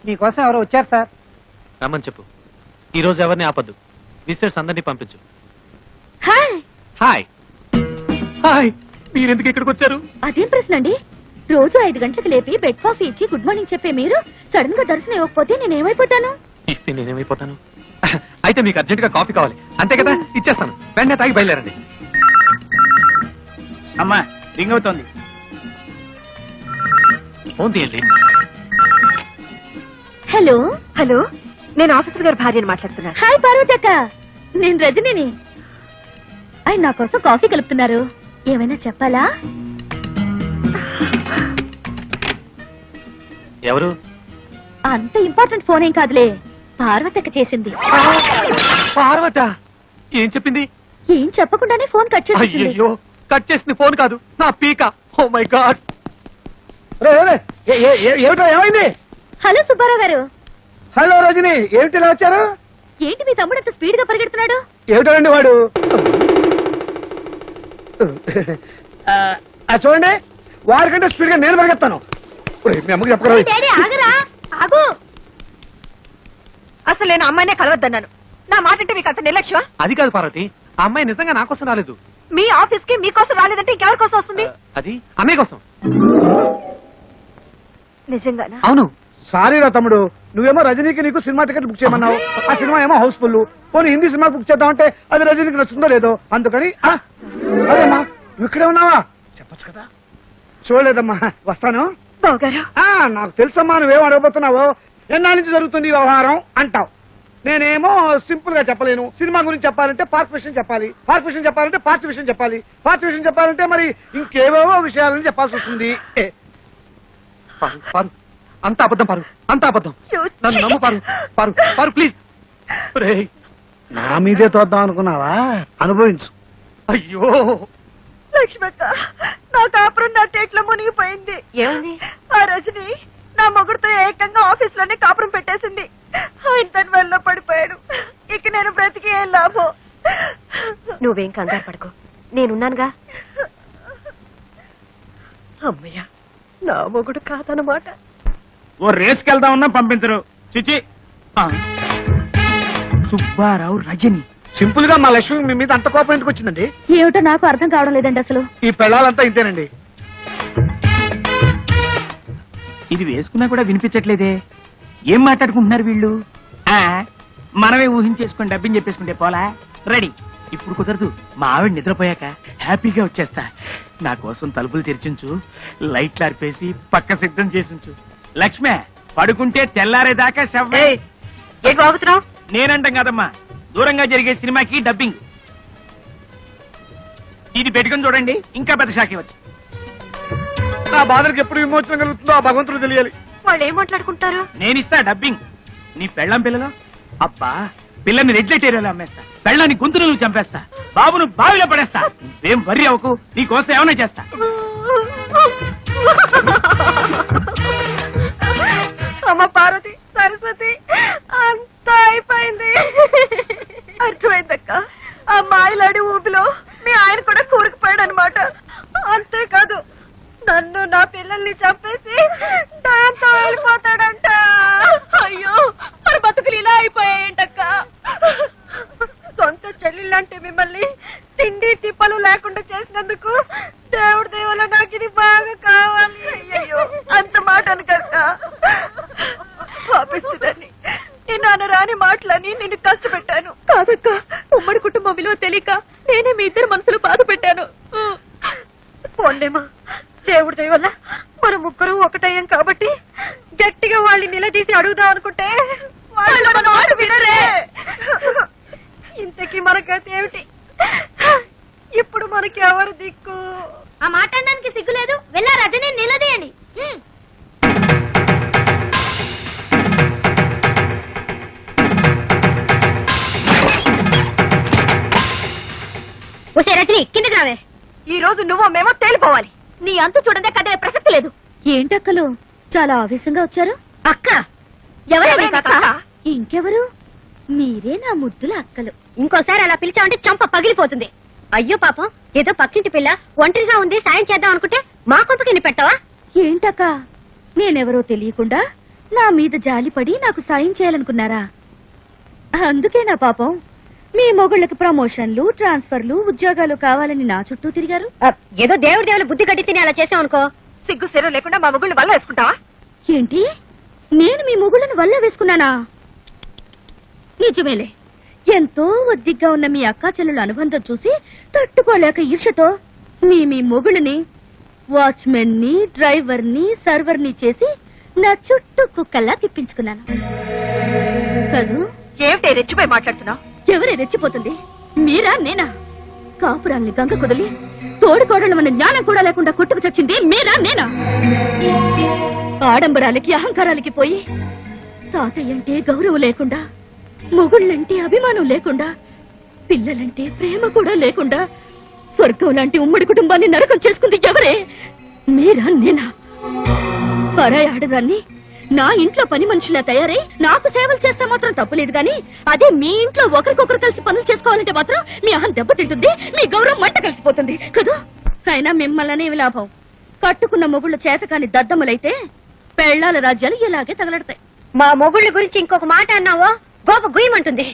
మీకోసం ఎవరో వచ్చారు సార్. రమ్మని చెప్పు. ఈ రోజు ఎవరిని ఆపద్దు. విజిటర్స్ అందరినీ పంపించు. హాయ్. Hi hi. మీరెందుకు ఇక్కడికి వచ్చారు? అదేం ప్రశ్న అండి? రోజు 5 గంటలకు లేపి బెడ్ కాఫీ ఇచ్చి గుడ్ మార్నింగ్ చెప్పే మీరు సడన్ గా దర్శనం ఇవ్వకపోతే నేనేమైపోతాను? ఇస్తే నేనేమైపోతాను? అయితే మీకు అర్జెంట్ గా కాఫీ కావాలి అంతే కదా? ఇచ్చేస్తాను. వెంటనే తాగి బయలుదేరండి. అమ్మా రింగ్ అవుతోంది. ఫోన్ తీయండి. హలో. హలో, నేను ఆఫీసర్ గారి భార్యని మాట్లాడుతున్నాను. హాయ్ పార్వతి అక్క, నేను రజనీని. ఆయన నా కోసం కాఫీ కలుపుతున్నారు. ఏమైనా చెప్పాలా? ఎవరు? అంత ఇంపార్టెంట్ ఫోన్ ఏం కాదులే, పార్వతి అక్క చేసింది. పార్వత ఏం చెప్పింది? ఏం చెప్పకుండానే ఫోన్ కట్ చేసేసింది. అయ్యో, కట్ చేసింది ఫోన్ కాదు, నా పీక. Oh my God. ఏమిటో ఏమైంది? హలో సుబ్బారావు గారు. హలో రజని, ఏమిటి ఇలా వచ్చారు? ఏంటి మీ తమ్ముడు అంత స్పీడ్ గా పరిగెడుతున్నాడు? ఏమిటండి వాడు? చూడండి, వారికంటే స్పీడ్ గా నేను పరిగెత్తాను. మీ అమ్మకి చెప్పకరా. డాడీ ఆగరా, ఆగు. అసలు నేను అమ్మాయినే కలవద్దన్నాను. నా మాట అంటే మీకు అంత నిర్లక్ష్యం? అది కాదు పార్వతి, ఆ అమ్మాయి నిజంగా నా కోసం రాలేదు. మీ ఆఫీస్ కి మీకోసం రాలేదంటే ఇంకెవరి కోసం వస్తుంది? అది అన్నయ్య కోసం. నిజంగానా? అవును. సారీ రా తమ్ముడు, నువ్వేమో రజనీకి నీకు సినిమా టికెట్ బుక్ చేయమన్నావు. ఆ సినిమా ఏమో హౌస్ఫుల్. పోనీ హిందీ సినిమా బుక్ చేద్దామంటే అది రజనీకి నచ్చుతుందో లేదో, అందుకని అదేమ్మా నువ్వు ఇక్కడే ఉన్నావా చెప్పొచ్చు కదా. చూడలేదమ్మా, వస్తాను. బావగారు, నాకు తెలుసమ్మా నువ్వేం అడగబోతున్నావో. ఎన్నాళ్ళ నుంచి జరుగుతుంది ఈ వ్యవహారం అంటావు. నేనేమో సింపుల్ గా చెప్పలేను. సినిమా గురించి చెప్పాలంటే పార్క్ విషయం చెప్పాలి, పార్క్ విషయం చెప్పాలంటే పార్టీ విషయం చెప్పాలి, పార్టీ విషయం చెప్పాలంటే మరి ఇంకేవేవో విషయాలని చెప్పాల్సి వస్తుంది. పారు పారు, అంత అబద్ధం పారు, అంత అబద్ధం. నన్ను నమ్ము పారు. పారు పారు ప్లీజ్. నా మీదే తోద్దాం అనుకున్నావా? అనుభవించు. అయ్యో లక్ష్మక్క, నా కాపురం నా తేట్లో మునిగిపోయింది. ఏమైంది? ఆ రజని నా మొగుడుతో ఏకంగా ఆఫీస్ లోనే కాపురం పెట్టేసింది. ఆయన తన వల్ల పడిపోయాడు. ఇక నేను బ్రతికి ఏం లాభం? నువ్వేం కంగారు పడుకో, నేనున్నానుగా. అమ్మయ్యా, నా మొగుడు కాదన్నమాట. ఓ రేస్కి వెళ్దామన్నా పంపించరు. చిచి. సుబ్బారావు రజని. సింపుల్ గా మా లక్ష్మి మీ మీద అంత కోపం ఎందుకు వచ్చిందండి? ఏమిటో నాకు అర్థం కావడం లేదండి అసలు. ఈ పెళ్ళాలంతా ఇంతేనండి. ఇది వేసుకున్నా కూడా వినిపించట్లేదే. ఏం మాట్లాడుకుంటున్నారు వీళ్ళు? మనమే ఊహించేసుకుని డబ్బింగ్ చెప్పేసుకుంటే పోలా. రెడీ. ఇప్పుడు కుదరదు, మా ఆవిడ నిద్రపోయాక హ్యాపీగా వచ్చేస్తా. నా కోసం తలుపులు తెరిచించు, లైట్లు ఆర్పేసి పక్క సిద్ధం చేసించు. లక్ష్మే, పడుకుంటే తెల్లారేదాకా శవ్వే. ఏంటి బాగుతున్నావు? నేనంటాం కాదమ్మా, దూరంగా జరిగే సినిమాకి డబ్బింగ్. ఇది పెట్టుకుని చూడండి, ఇంకా పెద్ద షాక్ ఇవ్వచ్చు. నా బాధలకు ఎప్పుడు విమోచన కలుగుతుందో ఆ భగవంతుడు తెలియాలి. వాళ్ళు ఏం మాట్లాడుకుంటారు? నేనిస్తా డబ్బింగ్. నీ పెళ్ళం పిల్లలో అబ్బా, పిల్లని రెడ్ లైట్ ఏరియాలో అమ్మేస్తా, పెళ్ళాన్ని గొంతులు నువ్వు చంపేస్తా, బాబును బావిలో పడేస్తా. నువ్వేం వర్రీ అవ్వకు, నీ కోసం ఏమైనా చేస్తా. అమ్మ పార్వతి, సరస్వతి, అంతా అయిపోయింది. అర్థమైందక్క, ఆ మాయలాడి ఊపిలో మీ ఆయన కూడా కూరుకుపోయాడు అనమాట. అంతేకాదు, నన్ను నా పిల్లల్ని చంపేసి దాంతో వెళ్ళిపోతాడంట. అయ్యో, మరి బతుకులు ఇలా అయిపోయాయంటక్క. సొంత చెల్లెళ్ళంటే మిమ్మల్ని తిండి తిప్పలు లేకుండా చేసినందుకు దేవుడి దేవుల నాకు ఇది బాగా కావాలి. అయ్యో, అంత మాట అనకక్క. పాపిస్తుందని నేను అనరాని మాటలని నిన్ను కష్టపెట్టాను. కాదక్క, ఉమ్మడి కుటుంబం విలువ తెలియక నేనే మీ ఇద్దరు మనసులు బాధ పెట్టాను. పోండేమా, దేవుడి దయ వల్ల మన ముగ్గురు ఒకటయ్యాం కాబట్టి గట్టిగా వాళ్ళని నిలదీసి అడుగుదాం అనుకుంటే వాళ్ళు మన మాట వినరే. ఇంతకీ మన గతి ఏమిటి? ఇప్పుడు మనకి ఎవరు దిక్కు? ఆ మాట్లాడడానికి సిగ్గులేదు, వెళ్ళా రజని నిలదీయండి. ఒసే రజని, కిందకి రావే. ఈ రోజు నువ్వు మేమో తేలిపోవాలి. నీ అంతు చూడదే కట్టే ప్రసక్తి లేదు. ఏంటక్కలు చాలా ఆవేశంగా వచ్చారు? అక్క, ఎవరైనా ఇంకెవరు? మీరే నా ముద్దుల అక్కలు. ఇంకోసారి అలా పిలిచామంటే చంప పగిలిపోతుంది. అయ్యో పాపం, ఏదో పక్కింటి పిల్ల ఒంటరిగా ఉంది, సాయం చేద్దాం అనుకుంటే మా కొంపకిని పెట్టవా? ఏంటక్క, నేనెవరో తెలియకుండా నా మీద జాలిపడి నాకు సాయం చేయాలనుకున్నారా? అందుకే నా పాపం మీ మొగుళ్ళకి ప్రమోషన్లు, ట్రాన్స్ఫర్లు, ఉద్యోగాలు కావాలని నా చుట్టూ తిరిగారు. ఏదో దేవుడి బుద్ధి గడ్డి తిని అలా చేసావనుకో, సిగ్గు సెరవు లేకుండా మా మొగుళ్ళు వల్ల వేసుకుంటావా? ఏంటి, నేను మీ మొగుళ్ళని వల్ల వేసుకున్నానా? నిజమేలే, ఎంతో ఒద్దిగ్గా ఉన్న మీ అక్కా చెల్లెల అనుబంధం చూసి తట్టుకోలేక ఈర్షతో మీ మొగుళ్ళని వాచ్మెన్ ని, డ్రైవర్ ని, సర్వర్ ని చేసి నా చుట్టూ కుక్కల్లా తిప్పించుకున్నాను కదూ. ఏమిటి రెచ్చిపోయి మాట్లాడుతున్నావు? ఎవరే రెచ్చిపోతుంది, మీరా నేనా? కాపురాల్ని గంగ కుదిలి తోడుకోడలు మన జ్ఞానం కూడా లేకుండా కొట్టుకు చచ్చింది మీరా నేనా? ఆడంబరాలకి అహంకారాలకి పోయి తాతయ్య అంటే గౌరవం లేకుండా, మొగుళ్ళంటే అభిమానం లేకుండా, పిల్లలంటే ప్రేమ కూడా లేకుండా స్వర్గం లాంటి ఉమ్మడి కుటుంబాన్ని నరకం చేసుకుంది ఎవరే? మీరా నేనా? పరాయి ఆడదాన్ని నా ఇంట్లో పని మనుషులా తయారై నాకు సేవలు చేస్తే మాత్రం తప్పులేదు గాని, అదే మీ ఇంట్లో ఒకరికొకరు కలిసి పనులు చేసుకోవాలంటే మాత్రం మీ అహం దెబ్బతింటుంది, మీ గౌరవం మంట కలిసిపోతుంది కదా. అయినా మిమ్మల్ని లాభం, కట్టుకున్న మొగుళ్ళు చేతకాని దద్దమ్మలైతే పెళ్లాల రాజ్యాలు ఇలాగే తగలడతాయి. మా మొగుళ్ళ గురించి ఇంకొక మాట అన్నావో గోప గుయ్యమంటుంది.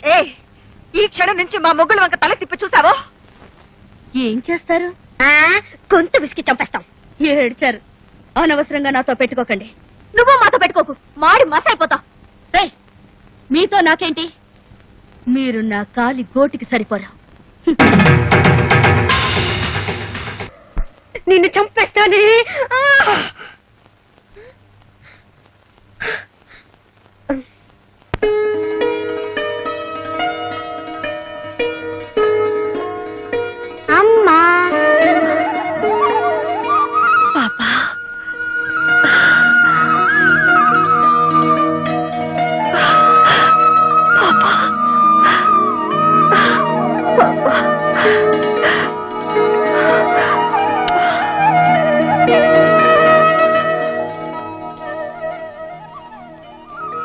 ఈ క్షణం నుంచి మా మొగుళ్ళ వంక తల తిప్పి చూసావో ఏం చేస్తారు? గొంతు విసికి చంపేస్తాం. ఏడ్చారు. అనవసరంగా నాతో పెట్టుకోకండి. నువ్వు మాతో పెట్టుకోకు, మాడి మసైపోతావు. మీతో నాకేంటి? మీరు నా కాలి గోటికి సరిపోరా. నిన్ను చంపేస్తానే. అమ్మా పాపా,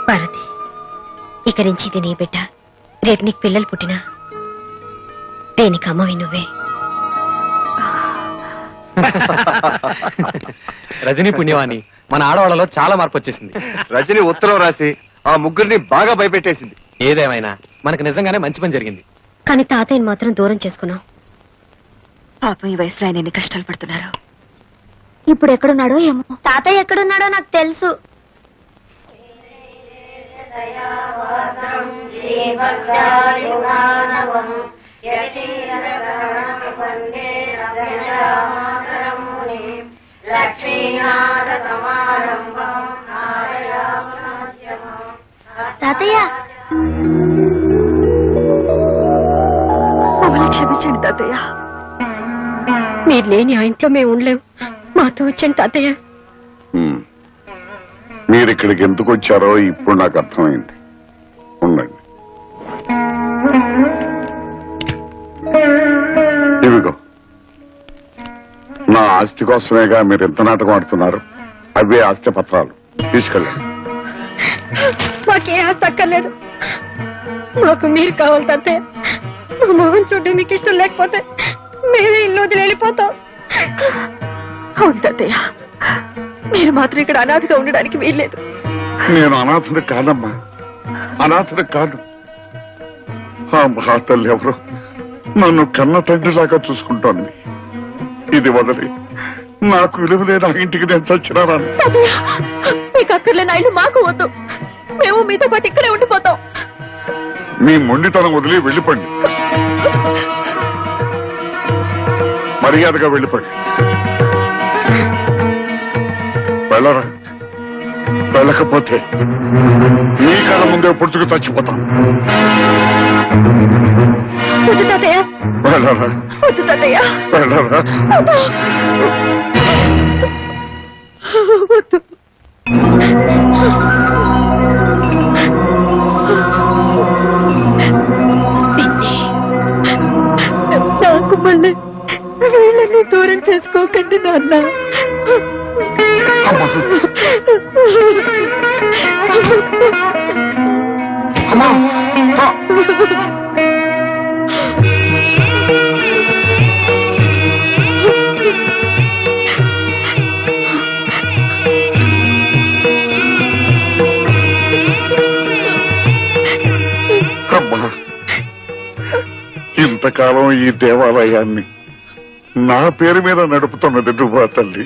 పార్వతి, ఇక నుంచి ఇది నీ బిడ్డ. రేపు నీకు పిల్లలు పుట్టినా దేనికి అమ్మవి నువ్వే. రజనీ పుణ్యవాణి, మన ఆడవాళ్ళలో చాలా మార్పు వచ్చేసింది. రజని ఉత్తరం రాసి ఆ ముగ్గురిని బాగా భయపెట్టేసింది. ఏదేమైనా మనకు నిజంగానే మంచి పని జరిగింది. కానీ తాతయ్యని మాత్రం దూరం చేసుకున్నాం. పాపం ఈ వయసులో ఆయన ఎన్ని కష్టాలు పడుతున్నారు. ఇప్పుడు ఎక్కడున్నాడో ఏమో. తాతయ్య ఎక్కడున్నాడో నాకు తెలుసు. తాతయ్య, మమ్మల్ని క్షమించండి తాతయ్య. మీరు లేని ఆ ఇంట్లో మేము ఉండలేము. మాతో వచ్చండి తాతయ్య. మీరు ఇక్కడికి ఎందుకు వచ్చారో ఇప్పుడు నాకు అర్థమైంది. ఉండండి. ఇవిగో, నా ఆస్తి కోసమేగా మీరు ఎంత నాటకం ఆడుతున్నారు. అవే ఆస్తి పత్రాలు తీసుకెళ్ళండి. మాకే ఆస్తి అక్కర్లేదు, మాకు మీరు కావాలి తాతయ్య. మా మొహం చూడ్డం మీకు ఇష్టం లేకపోతే మేమే ఇల్లు వదిలి వెళ్ళిపోతాం. అవును తాతయ్య, మీరు మాత్రం ఇక్కడ అనాథగా ఉండడానికి వీల్లేదు. నేను అనాథుడు కాదమ్మా, అనాథుడు కాదు. ఆ మహాతల్లి ఎవరో నన్ను కన్న తండ్రిలాగా చూసుకుంటోంది. ఇది వదిలి నాకు విలువ లేని ఆ ఇంటికి నేను చచ్చినారాను. మీకు అక్కర్లేని ఇల్లు మాకు వద్దు, మేము మీతో పాటు ఇక్కడే ఉండిపోతాం. మీ మొండితనం వదిలి వెళ్ళిపోండి, మర్యాదగా వెళ్ళిపోండి. వెళ్ళరా, వెళ్ళకపోతే మీ కళ్ళ ముందే పుడుచుకు చచ్చిపోతాం. వద్దు తాతయ్య, వెళ్ళరా, వద్దు తాతయ్య, వెళ్ళరా. వద్దు. నాకు మళ్ళీ వీళ్ళని దూరం చేసుకోకండి నాన్న. అమ్మా ఇంతకాలం ఈ దేవాలయాన్ని నా పేరు మీద నడుపుతున్నది నువ్వా తల్లి?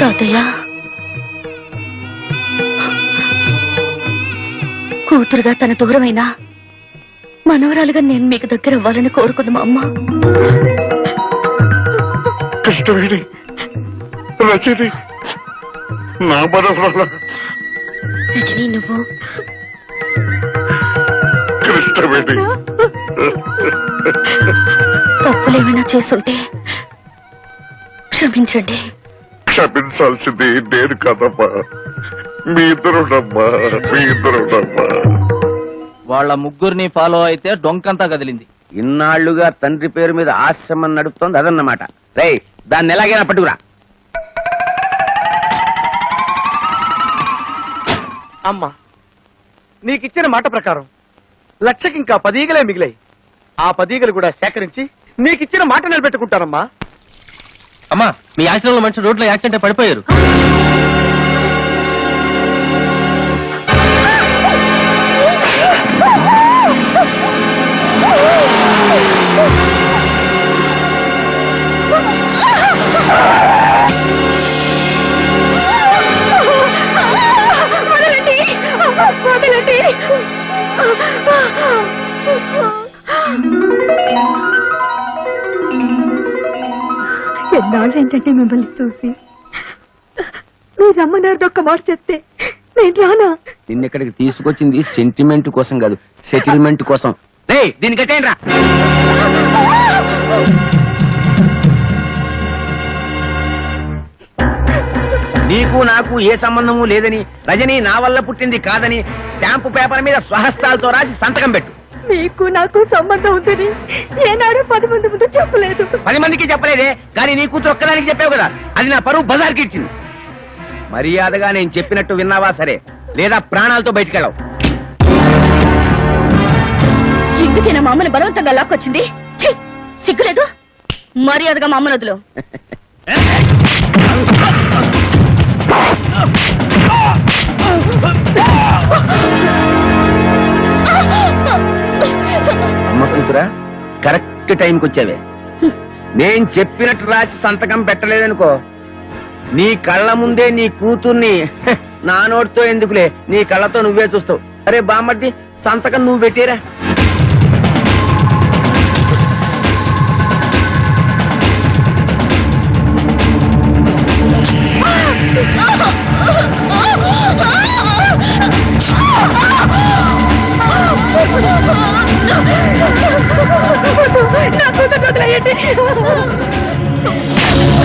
తాతయ్య, కూతురుగా తన దూరమైనా మనవరాలుగా నేను మీకు దగ్గర అవ్వాలని కోరుకుంది మా అమ్మ. కృష్ణవేణి, రచని, నా మనవరాల రజనీ, నువ్వు కృష్ణవేణి. తప్పులేమైనా చేసుంటే క్షమించండి. క్షమించాల్సింది నేను కాదమ్మా, మీ ఇద్దరునమ్మా, మీ ఇద్దరునమ్మా. వాళ్ళ ముగ్గురిని ఫాలో అయితే డొంకంతా కదిలింది. ఇన్నాళ్లుగా తండ్రి పేరు మీద ఆశ్రమం నడుపుతోంది అదన్నమాట. రేయ్, దాన్ని ఎలాగైనా పట్టుకురా. అమ్మా, నీకిచ్చిన మాట ప్రకారం లక్షకి ఇంకా 10 ఈగలే మిగిలాయి. ఆ 10 ఈగలు కూడా సేకరించి నీకిచ్చిన మాట నిలబెట్టుకుంటానమ్మా. అమ్మా, మీ ఆశ్రమంలో మనిషి రోడ్లో యాక్సిడెంట్ పడిపోయారు. ఎన్నాళ్ళు ఏంటంటే మిమ్మల్ని చూసి మీరు రమ్మన్నారు ఒక్క మాట చెప్తే నేను రానా? నిన్నెక్కడికి తీసుకొచ్చింది సెంటిమెంట్ కోసం కాదు, సెటిల్మెంట్ కోసం. రేయ్, దీనికి కట్టేయండి రా. నీకు నాకు ఏ సంబంధము లేదని, రజని నా వల్ల పుట్టింది కాదని స్టాంపు పేపర్ మీద స్వహస్తాలతో రాసి సంతకం పెట్టు. మీకు నాకు సంబంధం ఉందని ఏనాడు 10 మంది ముందు చెప్పలేదు. 10 మందికి చెప్పలేదే, కానీ నీ కూతురు ఒక్కదానికి చెప్పావు కదా, అది నా పరువు బజార్కి ఇచ్చింది. మర్యాదగా నేను చెప్పినట్టు విన్నావా సరే, లేదా ప్రాణాలతో బయటికెళ్ళవు. ఎందుకైనా మా అమ్మని బలవంతంగా లాక్కొచ్చింది? ఛీ, సిగ్గులేదు? మర్యాదగా మా అమ్మను వదులు. అమ్మ కూతురా, కరెక్ట్ టైంకి వచ్చావే. నేను చెప్పినట్టు రాసి సంతకం పెట్టలేదనుకో, నీ కళ్ళ ముందే నీ కూతుర్ని నా నోటితో ఎందుకులే, నీ కళ్ళతో నువ్వే చూస్తావు. అరే బామ్మర్ది, సంతకం నువ్వు పెట్టేరా. నా కూతురు వదిలేయండి.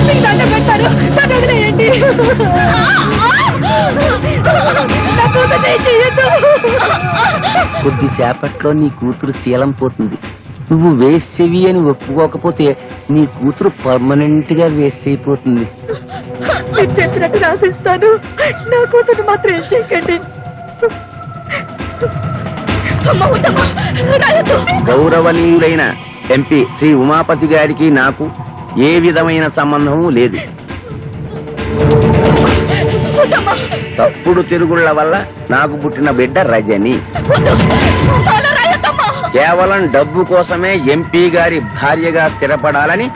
మీకు దండం పెడతారు, నన్ను వదిలేయండి. నా కూతురు ఏం చెయ్యొద్దు. కొద్దిసేపట్లో నీ కూతురు శీలం పోతుంది. నువ్వు వేసేవి అని ఒప్పుకోకపోతే నీ కూతురు పర్మనెంట్ గా వేస్ట్ అయిపోతుంది. మీరు చెప్పినట్టు రాసిస్తాను, నా కూతురు మాత్రం ఏం చేయకండి. గౌరవనీయులైన ఎంపీ శ్రీ ఉమాపతి గారికి నాకు ఏ విధమైన సంబంధము లేదు. తప్పుడు తిరుగుళ్ల వల్ల నాకు పుట్టిన బిడ్డ రజని. కేవలం డబ్బు కోసమే ఎంపీ గారి భార్యగా స్థిరపడాలని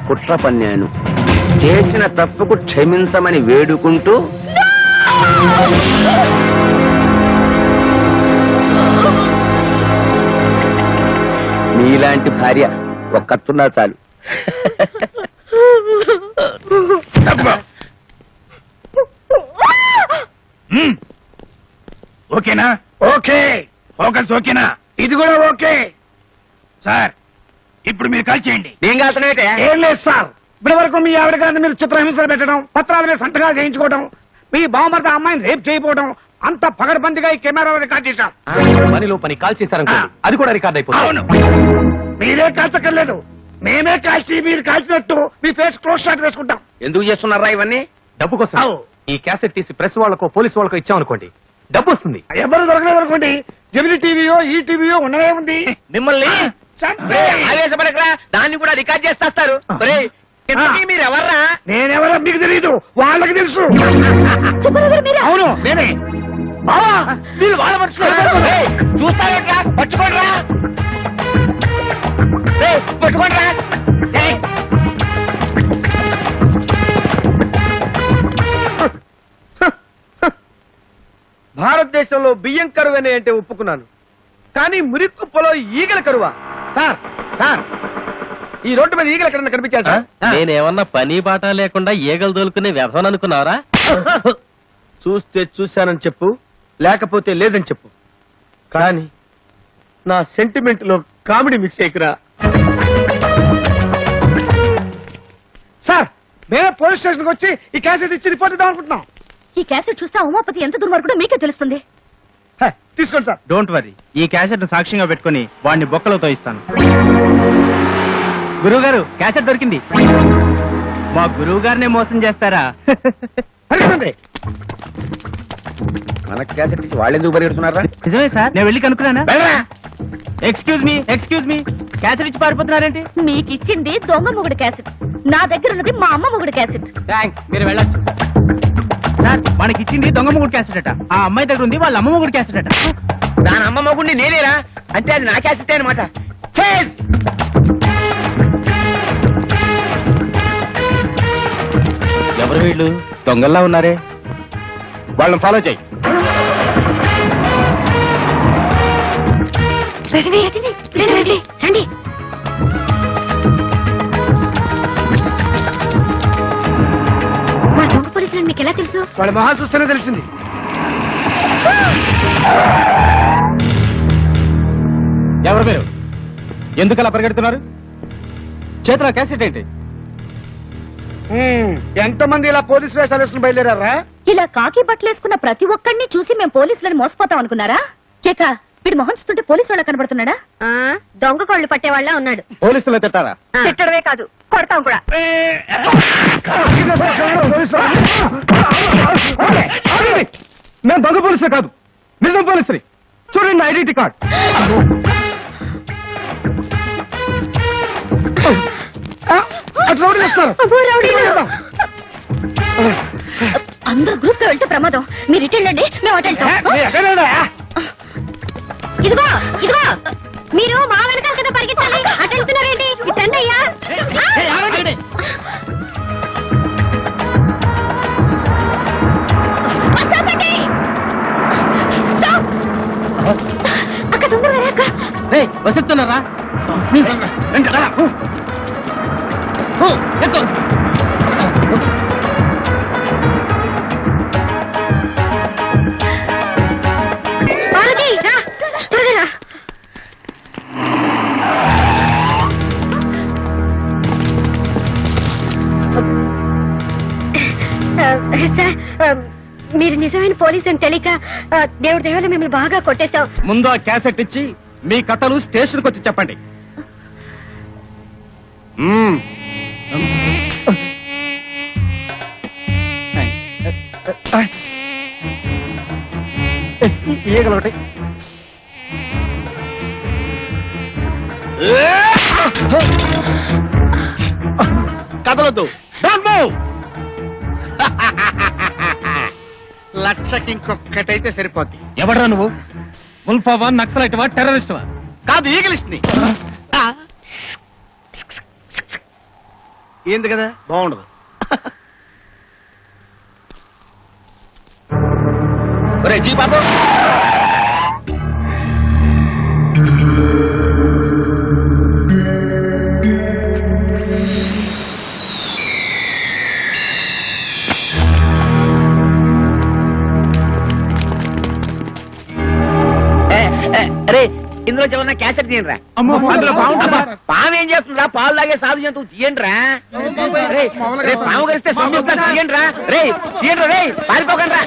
కుట్ర పన్నాను. చేసిన తప్పుకు క్షమించమని వేడుకుంటూ నీలాంటి భార్య ఒక్కతున్నా చాలు. ఓకేనా? ఓకే. ఫోకస్ ఓకేనా? ఇది కూడా ఓకే సార్. ఇప్పుడు మీరు కాల్ చేయండి. నేను కాల్చనేటే ఏం లేదు సార్, ఇప్పటి వరకు మీ ఆవిడ గారిని మీరు చిత్రహింసలు పెట్టడం, పత్రాల మీద సంతకాలు చేయించుకోవడం, మీ బావమర్ద అమ్మాయిని రేప్ చేయకపోవడం అంత పగడబందిగా ఈ కెమెరాలో రికార్డ్ చేశాం. పనిలో పని కాల్ చేశారనుకోండి, అది కూడా రికార్డ్ అయిపోతుంది. అవును, మీరే కాల్చక్కర్లేదు, మేమే కాల్చి మీరు కాల్చినట్టు మీ ఫేస్ క్లోజ్ షాట్ వేసుకుంటాం. ఎందుకు చేస్తున్నారా ఇవన్నీ? డబ్బు కోసం. అవు. ఈ క్యాసెట్ తీసి ప్రెస్ వాళ్ళకో పోలీసు వాళ్ళకో ఇచ్చామనుకోండి, డబ్బు వస్తుంది. ఎవరు దొరకలేదు అనుకోండి, జమిని టీవీయో ఈ టీవీయో ఉండనే ఉంది. మిమ్మల్ని చంపే. ఆవేశపడకరా, దాన్ని కూడా రికార్డ్ చేస్తారు. మీరు ఎవర్రా? నేనెవరో మీకు తెలియదు, వాళ్ళకి తెలుసు. అవును నేనే. బావా వీళ్ళు వాళ్ళ మనుషులు చూస్తారా పట్టుకోండిరా పట్టుకోండిరా భారతదేశంలో బియ్యం కరువనే అంటే ఒప్పుకున్నాను, కానీ మురిక్కుప్పలో ఈగల కరువా? సార్ సార్, ఈ రోడ్డు మీద ఈగలు ఎక్కడన్నా కనిపించారు సార్? నేనేమన్నా పని బాట లేకుండా ఈగలు దొలుకునే వ్యవసాయం అనుకున్నారా? చూస్తే చూశానని చెప్పు, లేకపోతే లేదని చెప్పు, కానీ నా సెంటిమెంట్ లో కామెడీ మిక్స్ అయ్యకురా. సార్ మేమే పోలీస్ స్టేషన్ కి వచ్చి ఈ క్యాసెట్ ఇచ్చి రిపోర్ట్ ఇద్దాం అనుకుంటున్నాం. ఈ క్యాసెట్ చూస్తే ఉమాపతి ఎంత దుర్మార్గుడో మీకే తెలుస్తుంది. తీసుకోండి సార్. డోంట్ వరీ, ఈ క్యాసెట్ సాక్ష్యంగా పెట్టుకుని వాడిని బొక్కలతో ఇస్తాను. గురువు గారు క్యాసెట్ దొరికింది. మా గురువు గారినే మోసం చేస్తారా? అడిగండి. మనకు క్యాసెట్ ఇచ్చి వాళ్ళు ఎందుకు పరిగెడుతున్నారా? నిజమే సార్, నేను వెళ్ళి కనుక్కున్నానా? ఎక్స్క్యూజ్ మీ క్యాసెట్ ఇచ్చి పారిపోతున్నారేంటి? మీకు ఇచ్చింది దొంగ మొగుడు క్యాసెట్, నా దగ్గర ఉన్నది మా అమ్మ మొగుడు క్యాసెట్. థ్యాంక్స్, మీరు వెళ్ళొచ్చు. సార్ మనకి ఇచ్చింది దొంగ మొగుడు క్యాసెట్ అట, ఆ అమ్మాయి దగ్గర ఉంది వాళ్ళ అమ్మ మొగుడు క్యాసెట్ అట. దాని అమ్మ మొగుడిని నేనేరా అంటే అది నా క్యాసెట్ అనమాట. ఎవరు వీళ్ళు దొంగల్లా ఉన్నారే? వాళ్ళని ఫాలో చేయి. రజనీ, రండి. మా దొంగ పోలీసులు మీకు ఎలా తెలుసు? వాళ్ళ మొహాలు చూస్తేనే తెలిసింది. ఎవరు మీరు? ఎందుకు అలా పరిగెడుతున్నారు? చేతిలో క్యాసెట్ ఏంటి? ఎంతమంది ఇలా పోలీసు వేషాలు వేసుకుని బయలుదేరారా? ఇలా కాకి బట్టలేసుకున్న ప్రతి ఒక్కడిని చూసి మేము పోలీసులను మోసపోతాం అనుకున్నారా? కేక వీడు మొహం చూస్తుంటే పోలీసు వాళ్ళ కనబడుతున్నాడా? దొంగ కోళ్లు పట్టేవాళ్ళ ఉన్నాడు. పోలీసులు తిట్టారా? తిట్టడమే కాదు, కొడతాం కూడా. నేను దొంగ పోలీసులు కాదు, నిజం పోలీసుని. చూడండి ఐడెంటిటీ కార్డ్. అటు రౌడీలు వస్తారు. అందరూ గ్రూప్ గా వెళ్తే ప్రమాదం. మీరు ఇటు వెళ్ళండి, మేము అటు వెళ్తాం. ఇదిగో మీరు మా వెనకాల కదా పరిగెత్తాలి. అటు వెళ్తున్నారేంటి? ఇటు రండి అయ్యా. అక్క తొందరగా అక్క. వస్తున్నారా? పార్వతి, రా, త్వరగా రా. సార్, మీరు నిజమైన పోలీస్ అని తెలియక దేవుడి దయవల్ల మిమ్మల్ని బాగా కొట్టేశాం. ముందు ఆ క్యాసెట్ ఇచ్చి మీ కథలు స్టేషన్కి వచ్చి చెప్పండి. ఈగలొకటి. కదలొద్దు. లక్షకి ఇంకొక్కటైతే సరిపోద్ది. ఎవడరా నువ్వు? ముల్ఫావా, నక్సలైట్వా, టెర్రరిస్ట్వా? కాదు, ఈగలిస్ట్ ని. ఏంది కదా బాగుండదు. ఒరే జీ బాబు, అరే ఇందులో ఏమన్నా క్యాసెట్ తీయండిరా. పాము ఏం చేస్తుందిరా? పాలు లాగే సాధు జంతువు తీయండిరా. పాము కరిస్తే తీయండిరా. తీయండి, పారిపోకండిరా.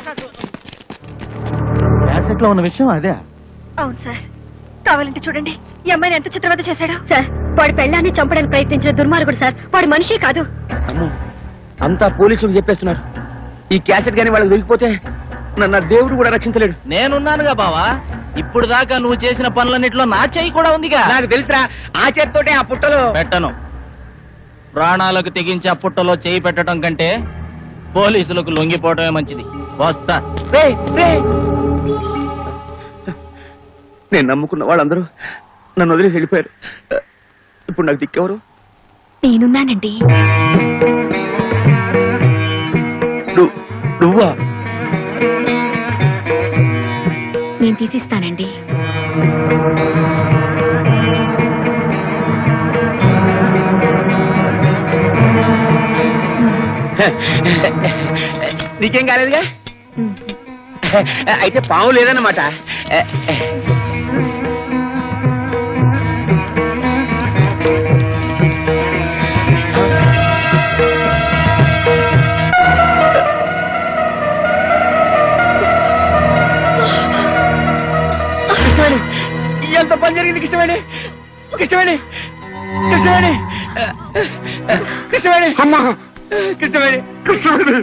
క్యాసెట్ లో ఉన్న విషయం అదే. అవును సార్, కావాలంటే చూడండి ఈ అమ్మాయిని ఎంత చిత్రవద చేశాడు. సార్, వాడి పెళ్ళాన్ని చంపడానికి ప్రయత్నించిన దుర్మార్గుడు సార్. వాడు మనిషే కాదు. అంతా పోలీసులు చెప్పేస్తున్నారు. ఈ క్యాసెట్ గానీ వాళ్ళకి దొరికిపోతే నన్ను దేవుడు కూడా రక్షించలేడు. నేనున్నానుగా బావా. ఇప్పుడు దాకా నువ్వు చేసిన పనులన్నిట్లో నా చెయ్యి కూడా ఉందిగా. నాకు తెలుసురా, ఆ చేత్తోటే ఆ పుట్టలో పెట్టను. ప్రాణాలకు తెగించి ఆ పుట్టలో చేయి పెట్టడం కంటే పోలీసులకు లొంగిపోవటమే మంచిది. వస్తా. నేను నమ్ముకున్న వాళ్ళందరూ నన్ను వదిలేసి వెళ్ళిపోయారు. ఇప్పుడు నాకు దిక్కెవరు? నేనున్నానండి. నువ్వా? నేను తీసిస్తానండి. నీకేం కాలేదుగా? అయితే పాము లేదన్నమాట. కృష్ణవేణి, ఎంత పని జరిగింది కృష్ణవేణి? కృష్ణవేణి, కృష్ణవేణి, కృష్ణవేణి, అమ్మా కృష్ణవేణి. కృష్ణవేణి,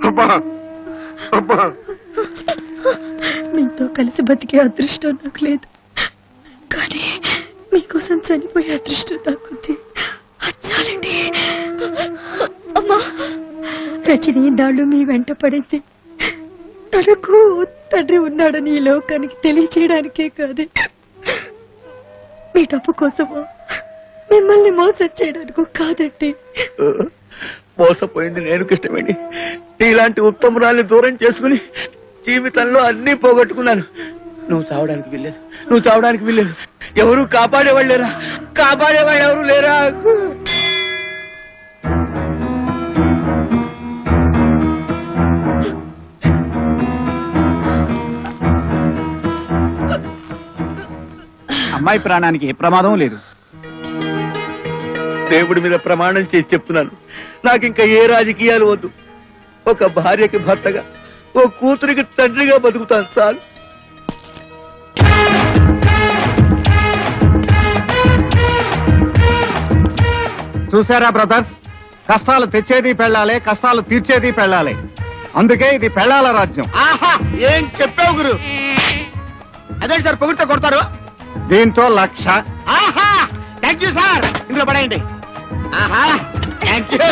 అమ్మా అమ్మా. మీతో కలిసి బతికే అదృష్టం నాకు లేదు, కానీ మీకోసం చనిపోయే అదృష్టం నాకుంది. అచ్చాలండి. అమ్మా, రజని నాళ్ళు మీ వెంట పడింది తనకు తండ్రి ఉన్నాడని ఈ లోకానికి తెలియచేయడానికే కాదు, మీ డబ్బు కోసమో మిమ్మల్ని మోసం చేయడానికో కాదండి. మోసపోయింది నేను కృష్ణవేణి. ఇలాంటి ఉత్తమురాల్ని దూరం చేసుకుని జీవితంలో అన్ని పోగొట్టుకున్నాను. నువ్వు చావడానికి వెళ్ళలేదు, నువ్వు చావడానికి వెళ్ళలేదు. ఎవరు కాపాడేవాళ్ళు లేరా? కాపాడేవాళ్ళు ఎవరు లేరా? అమ్మాయి ప్రాణానికి ఏ ప్రమాదం లేదు. దేవుడి మీద ప్రమాణం చేసి చెప్తున్నాను, నాకింకా ఏ రాజకీయాలు వద్దు. ఒక భార్యకి భర్తగా, ఓ కూతురికి తండ్రిగా బతుకుతాను చాలు. చూసారా బ్రదర్స్, కష్టాలు తెచ్చేది పెళ్ళాలి, కష్టాలు తీర్చేది పెళ్ళాలి. అందుకే ఇది పెళ్ళాల రాజ్యం. ఆహా, ఏం చెప్పావు గురు? అదే సార్ పొగిడితే కొడతారు. దీంతో 1,00,000. ఆహా, థ్యాంక్ యూ సార్. ఇందులో పడేయండి. ఆహా, థ్యాంక్ యూ.